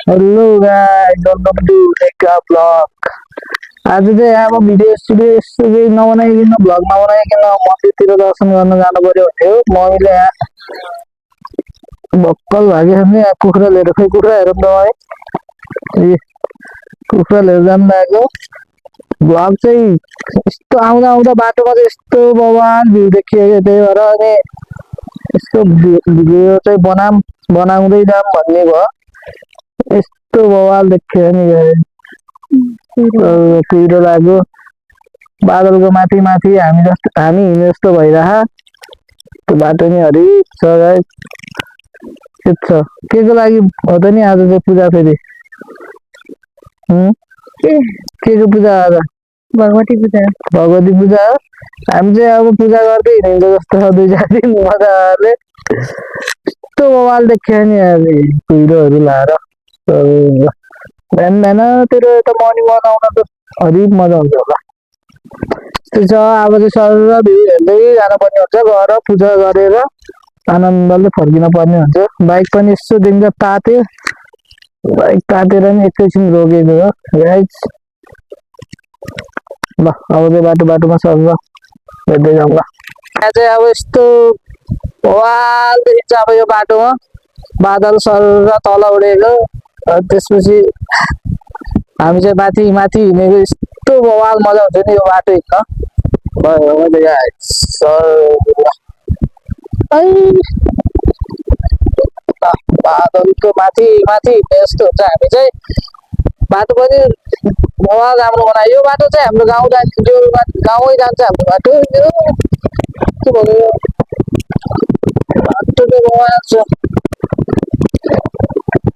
Hello guys, welcome two टेका blog. आज चाहिँ अब भिडियो स्टुडियो यस्तो केही नबनाइकन भ्लग नबनाइकन मन्दिरतिर दर्शन गर्न जानु पर्यो भन्यो। मम्मीले यहाँ भक्कल भागेछ नि, यहाँ कुखुरा लिएर, खै कुखुरा हेरौँ त है। ए कुखुरा लिएर जानु लागेको। भ्लग चाहिँ यस्तो आउँदा आउँदा बाटोमा चाहिँ यस्तो बवाल भ्यू देखियो क्या, त्यही भएर अनि यस्तो भिडियो चाहिँ बनाउँदै जाऊँ भन्ने भयो। यस्तो बवाल देखियो नि कुहिरो लाग्यो। बादलको माथि माथि हामी हिँड्ने जस्तो भइरह। त्यो बाटो नि हरिक छ गाइस। के छ, के को लागि हो त नि आज चाहिँ पूजा फेरि? के को पूजा आज? भगवती पूजा। भगवती पूजा हो। हामी चाहिँ अब पूजा गर्दै हिँड्छ जस्तो छ, दुई चार दिन मजाले। यस्तो बवाल देखियो नि अहिले कुहिरोहरू लाएर। बिहान बिहानतिर यता मर्निङ वाक आउन त हरिक मजा आउँछ होला। त्यस्तो छ। अब चाहिँ सर भ्यू हेर्दै जानुपर्ने हुन्छ, गएर पूजा गरेर आनन्दले फर्किन पर्ने हुन्छ। बाइक पनि यसो देखिन्छ तात्यो, बाइक तातेर नि एकैछिन रोकेको हो गाइस। ल अब चाहिँ बाटो बाटोमा सर हेर्दै जाउँ ल। यहाँ चाहिँ अब यस्तो बवाल देखिन्छ अब यो बाटोमा, बादल सर तल उडेको। त्यसपछि हामी चाहिँ माथि माथि हिँडेको, यस्तो बवाल मजा हुन्छ नि यो बाटो हिँड्न। बादलको माथि माथि हिँड्ने जस्तो हुन्छ। हामी चाहिँ बाटो पनि बवाल राम्रो बनायो। यो बाटो चाहिँ हाम्रो गाउँ जान्छ, यो गाउँै जान्छ हाम्रो बाटो। के भन्यो, बाटो चाहिँ बवाल छ।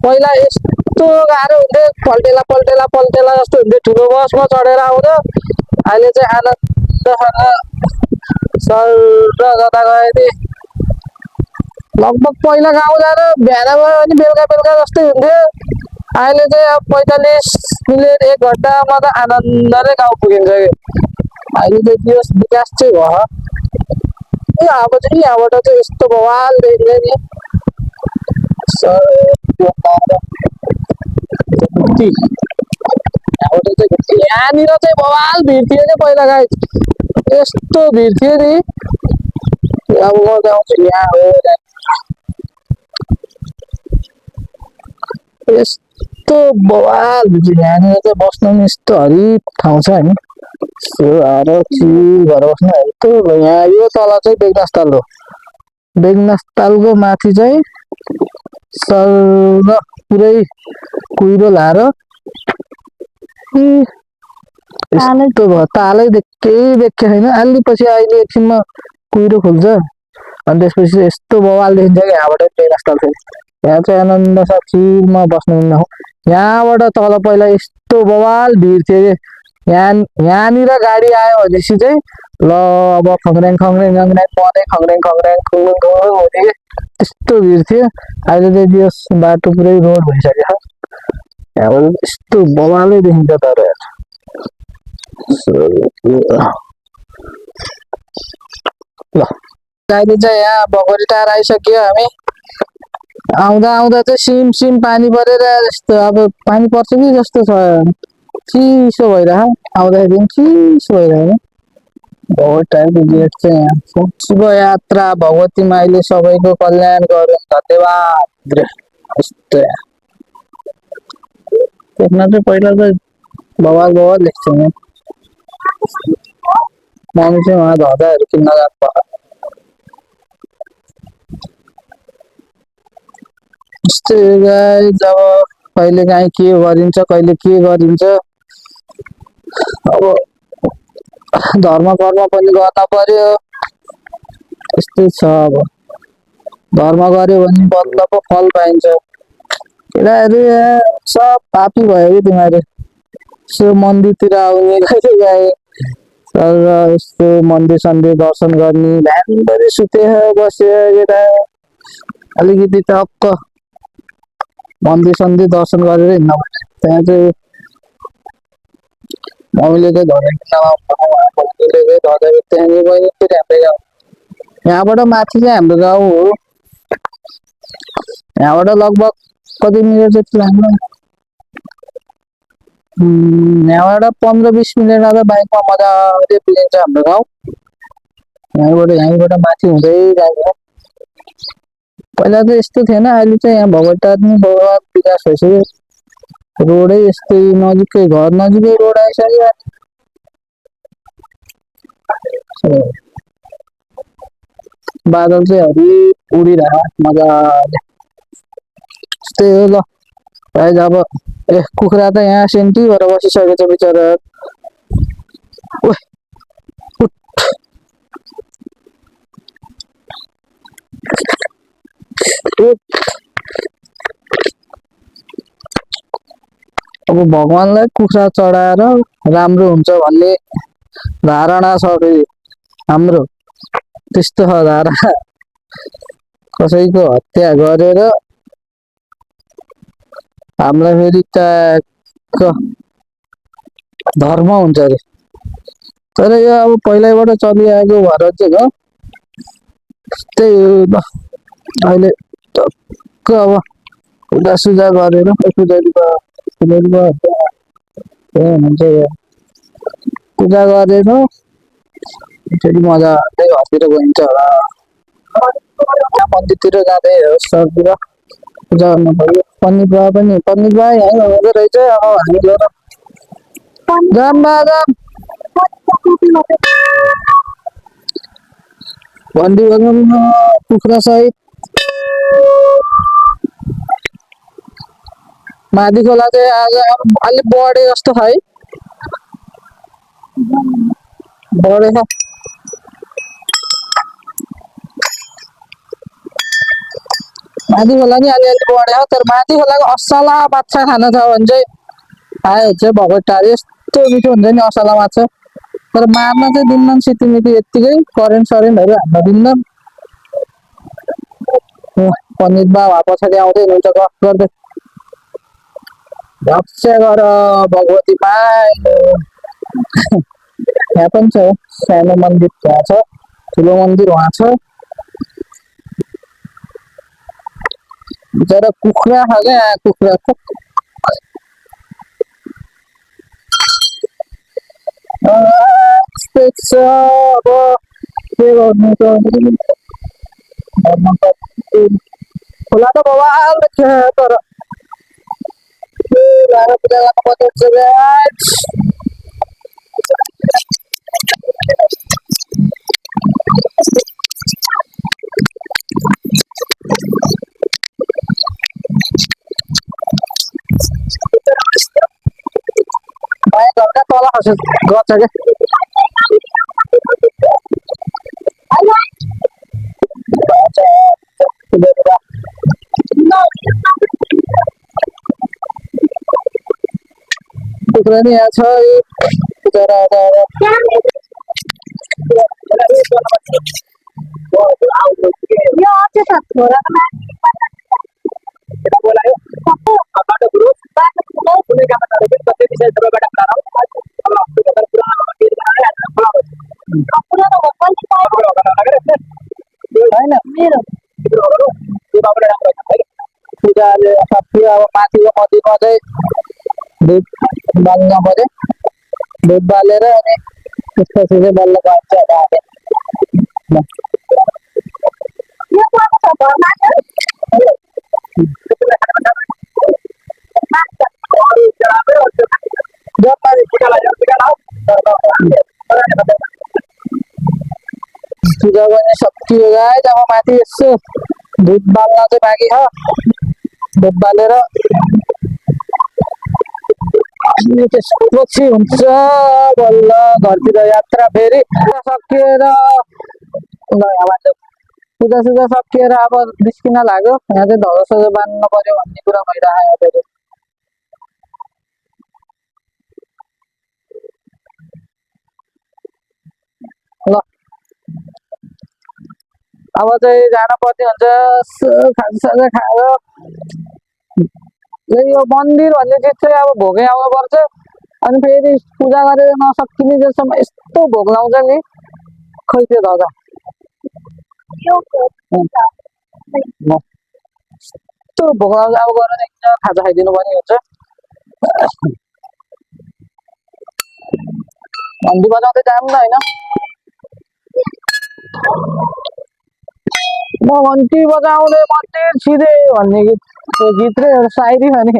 पहिला यस्तो गाह्रो हुन्थ्यो, पल्टेला पल्टेला पल्टेला जस्तो हुन्थ्यो, ठुलो बसमा चढेर आउँदा। अहिले चाहिँ आनन्दसँग सर जता गए थिएँ। लगभग पहिला गाउँ जाँदा बिहान गयो भने बेलुका बेलुका जस्तै हुन्थ्यो। अहिले चाहिँ अब 45 मिनट 1 घन्टामा त आनन्दले गाउँ पुगिन्छ कि। अहिले चाहिँ त्यो विकास चाहिँ भयो। अब चाहिँ यहाँबाट चाहिँ यस्तो बवाल देखिन्छ नि। यहाँनिर चाहिँ बवाल भिड थियो नि पहिला गाइस, यस्तो भिड थियो नि। अब म आउँछु यहाँ हो, यस्तो बवाल भिड। यहाँनिर चाहिँ बस्नु नि यस्तो हरिक ठाउँ छ होइन, यस्तो आएर चिल भएर बस्नु। यस्तो यहाँ यो तल चाहिँ बेगनास्थल हो। बेगनास्थलको माथि चाहिँ सर पुरै कुहिरो लाएर यस्तो भयो। तालै केही देखेको छैन। अलिपछि अहिले एकछिनमा कुहिरो खोल्छ, अनि त्यसपछि यस्तो बवाल देखिन्छ कि यहाँबाट बेगनास्थल चाहिँ। यहाँ चाहिँ आनन्द छ, चिलमा बस्नुहुन्न। यहाँबाट तल पहिला यस्तो बवाल भिड थियो कि यहाँनिर गाडी आयो भनेपछि चाहिँ ल अब खङ्ग्याङ खङ्ग्याङ खङ्ग्याङ मनै खङ्ग्याङ खङ्ग्याङ खुङ्गुङ खुङ्गुङ हुने कि त्यस्तो भिड थियो। अहिले चाहिँ त्यो बाटो पुरै रोड भइसक्यो छ। यहाँबाट यस्तो बवालै देखिन्छ। तर ल अहिले चाहिँ यहाँ भगवती टार आइसक्यो। हामी आउँदा आउँदा चाहिँ सिम सिम पानी परेर यस्तो अब पानी पर्छ कि जस्तो छ, चिसो भइरह। आउँदाखेरि चिसो भइरह। भगवती टारको गेट चाहिँ यहाँ। शुभ यात्रा भगवती माईले सबैको कल्याण गरून्, धन्यवाद। यस्तो देख्न चाहिँ पहिला त बवाल बवाल लेख्छ नि। मम्मी चाहिँ उहाँ धजाहरू किन्न जानु। यस्तो जब कहिले काहीँ के गरिन्छ, कहिले के गरिन्छ। अब धर्म कर्म पनि गर्न पर्यो, यस्तै छ। अब धर्म गर्यो भने बल्ल पो फल पाइन्छ। केटाहरू सब पापी भयो कि तिमीहरू। यसो मन्दिरतिर आउने कहिले गए तर यस्तो मन्दिर सन्दिर दर्शन गर्ने, बिहानभरि सुतेर बस्यो केटा। अलिकति टक्क मन्दिर सन्दिर दर्शन गरेर हिँड्न पर्छ। त्यहाँ चाहिँ मम्मीले चाहिँ यहाँबाट माथि चाहिँ हाम्रो गाउँ हो। यहाँबाट लगभग कति मिनट जति लाग्छ, यहाँबाट 15-20 मिनट अब बाइकमा मजाले पुगिन्छ हाम्रो गाउँ। यहीँबाट माथि हुँदै जान्छ। पहिला त यस्तो थिएन, अहिले चाहिँ यहाँ भगटानी बहुत विकास भइसक्यो। रोडै यस्तै नजिकै, घर नजिकै रोड आइसक्यो। बादल चाहिँ हरि उडिरह मजाले। त्यस्तै हो ल गाइज। अब कुखुरा त यहाँ सेन्टी भएर बसिसकेको छ बिचरा। ओइ, उठ। उठ। अब भगवानलाई कुखुरा चढाएर राम्रो हुन्छ भन्ने धारणा छ फेरि हाम्रो। त्यस्तो छ धारणा। कसैको हत्या गरेर हामीलाई फेरि ट्याक्क धर्म हुन्छ अरे। तर यो अब पहिल्यैबाट चलिआएको भएर चाहिँ हो। त्यही हो ल। अहिले टक्क अब पूजासुजा गरेर हुन्छ। पूजा गरेर फेरि मजाले घरतिर गइन्छ होला। मन्दिरतिर जाँदै सरतिर पूजा गर्नु पर्यो। पण्डित बा पनि, पण्डित बा यहीँ हुँदो रहेछ। अब हामी गएर जाम बा जाम भन्डी बजाउँ कुखुरा सहित। माथि खोला चाहिँ आज अलिक बढे जस्तो छ है। बढेछ। माथि खोला नि अलिअलि बढेछ। तर माथि खोलाको असला माछा खान छ भने चाहिँ आयो चाहिँ भगटारी यस्तो मिठो हुन्छ नि असला माछा। तर मार्न चाहिँ दिन्न सिटीमिटी यत्तिकै करेन्ट सरेन्टहरू हान्न दिन्न। पण्डित बा पछाडि आउँदै हुनुहुन्छ गफ गर्दै। रक्षा गर भगवती माई। यहाँ पनि छ सानो मन्दिर, त्यहाँ छ ठुलो मन्दिर वहाँ छ। बिचरा कुखुरा छ क्या कुखुरा। त्यस्तै छ अब के गर्नु त। खोला त बवाल देखियो तर पूजा गर्नु पर्छ। घरका तल खस्यो गर्छ क्या। कुखुरा नि यहाँ छ। पूजाले सकियो। अब माथिको मन्दिरमा चाहिँ दुध बाल्न पर्यो। दुध बालेर अनि त्यसपछि चाहिँ बल्ल गइन्छ होला हामी। पूजा पनि सकियो गाइस। अब माथि यसो दुध बाल्न चाहिँ बाँकी छ। दुध बालेर अनि त्यसपछि हुन्छ बल्ल घरतिर यात्रा फेरि। सकिएर पूजा सुजा सकिएर अब निस्किन लाग्यो। यहाँ चाहिँ ध्वजा बाँध्न पर्यो भन्ने कुरा भइरहेको फेरि। ल अब चाहिँ जान पर्ने हुन्छ। खाजासाजा खाएर यो मन्दिर भन्ने चिज चाहिँ अब भोकै आउनुपर्छ। अनि फेरि पूजा गरेर नसकिने जेसम्म यस्तो भोक लाउँछ नि। खै त्यो ध्वजा यस्तो भोक लाउँछ। अब गएर खाजा खाइदिनु पर्ने हुन्छ। घन्टी बजाउँदै जाऊँ न होइन म घन्टी बजाउने मन्दिर छिरे भन्ने गीत त्यो गीत र एउटा सायरी भने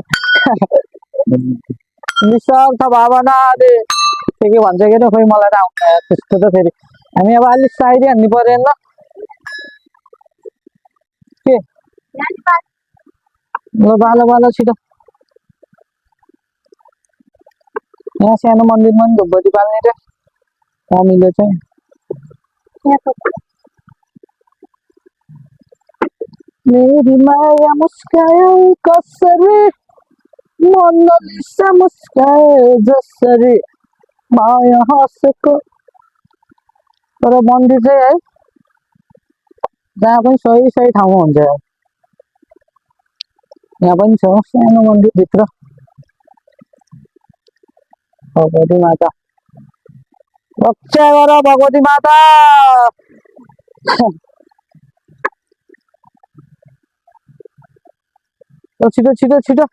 निस्वार्थ भावनाले के भन्छ के अरे खोइ मलाई त आउँदैन त्यस्तो त फेरि हामी अब अलिक सायरी हान्नु पर्यो नि के ल बालो बालो छिटो यहाँ सानो मन्दिरमा पनि धुपबत्ती बाल्ने रे मम्मीले चाहिँ मेरी माया मुस्कायो कसरी मोनालिसा मुस्काए जसरी माया हाँसेको तर मन्दिर चाहिँ है जहाँ पनि सही सही ठाउँमा हुन्छ यहाँ पनि छ सानो मन्दिरभित्र भगवती माता रक्षा गर भगवती माता छिटो छिटो छिटो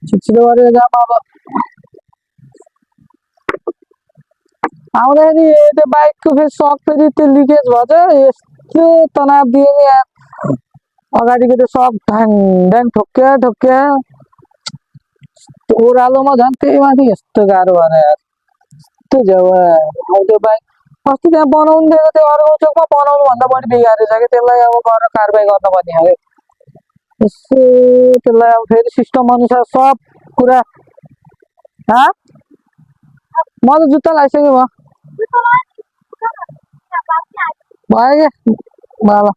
छिटो गरेर जाम अब आउँदाखेरि त्यो बाइकको फेरि सक फेरि त्यो लिकेज भएछ यस्तो तनाव दियो नि यार अगाडिको त्यो सक ढ्याङ ढ्याङ ठोक्क्या ठोक्क्या ओह्रालोमा झन् त्यही माथि यस्तो गाह्रो भएर यार यस्तो झ्याउ अब त्यो बाइक अस्ति त्यहाँ बनाउनु दिएको त्यो अर्को चोकमा बनाउनु भन्दा बढी बिगारेछ कि त्यसलाई अब गएर कारबाही गर्नुपर्ने अरे यसो त्यसलाई अब फेरि सिस्टम अनुसार सब कुरा म त जुत्ता लगाइसकेँ भयो क्या ल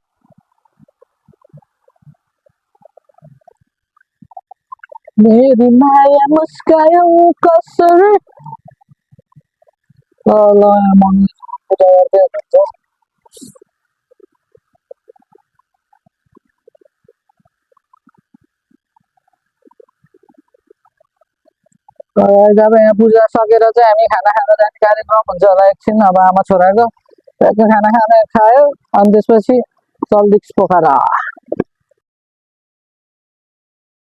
मेरी माया मुस्कायो कसरी ल मम्मी पूजा गर्दै हुनुहुन्छ जब यहाँ पूजा सकेर चाहिँ हामी खाना खान जाने कार्यक्रम हुन्छ होला एकछिन अब आमा छोराको खाना खाना खायो अनि त्यसपछि चल्दिक्स पोखरा